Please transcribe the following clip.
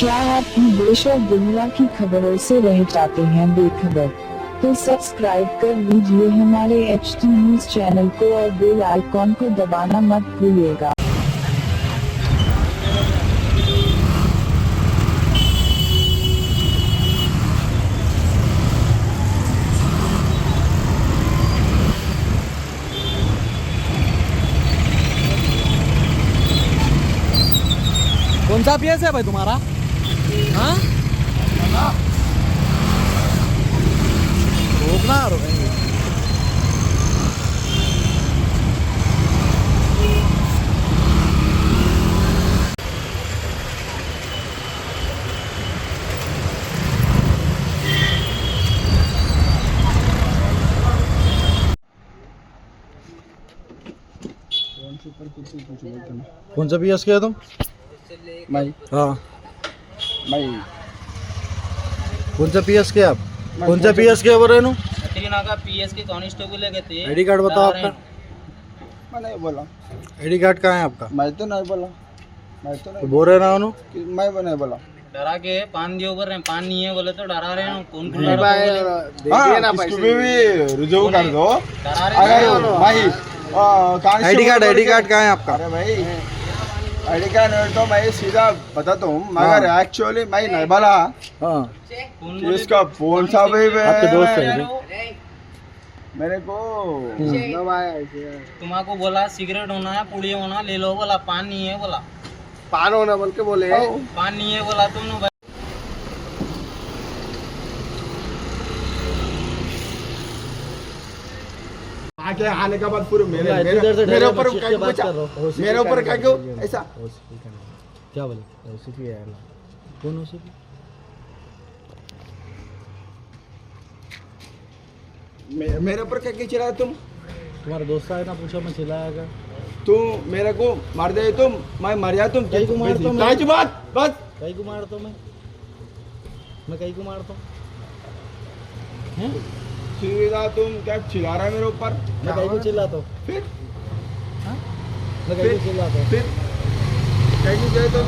क्या आप भी देश और दुनिया की खबरों से रह जाते हैं बेखबर? तो सब्सक्राइब कर लीजिए हमारे HT न्यूज चैनल को और बेल आइकॉन को दबाना मत भूलिएगा। कौन सा पीएस है भाई तुम्हारा? हाँ, रोकना रोकेंगे। कौन सा पीएस किया तुम? भाई हाँ, भाई कौन सा पीएस किया आप? कौन सा पीएस किया बोल रहे नु? का पीएस के कांस्टेबल है कहते हैं। आईडी कार्ड बताओ आपका। मैं नहीं बोला, आईडी कार्ड कहाँ है आपका? मैं तो नहीं बोला, मैं तो तो नहीं बोल रहे ना उन्हों? मैं नहीं बोला। डरा के पान दिए ऊपर पान नहीं है बोले तो डरा रहे हैं। कौन कौन हाँ, इसको भी रुजू कर दो। डरा रहे अगर भाई आईडी कार्ड कहाँ है आपका? अरे भाई आईडी कार्ड तो मैं सीधा बताता हूँ, मगर एक्चुअली मैं नहीं बोला। हाँ, कौन इसका फोन सा भी आपके दोस्त है मेरे को तुम्हारा बोला सिगरेट होना है, पुड़ी होना ले लो बोला, पान नहीं है बोला, पान होना बोल के बोले। पान नहीं है बोला तुम भाई। आगे आने के बाद पूरे मेरे इधर से मेरे डरे ऊपर मत, शिट के बात कर रहा हूँ। मेरे ऊपर क्या क्यों ऐसा? क्या बोले? ओसीपी है ना? कौन ओसीपी? मेरे ऊपर क्या चिल्ला तुम? तुम्हारा दोस्त है ना, पूछा मैं चिल्लाया। तू मेरे को मार दे, तुम मैं मर जा। तुम कहीं को मारता हूँ मैं? काहे की बात बस कहीं को मारता हूँ मैं कहीं को मारता हूँ? हैं? सीधा तुम क्या चिल्ला रहा है मेरे ऊपर? मैं कहीं को चिल्लाता हूँ? फिर हाँ? मैं कहीं को चिल्लाता हूँ? फिर क्या की गए तो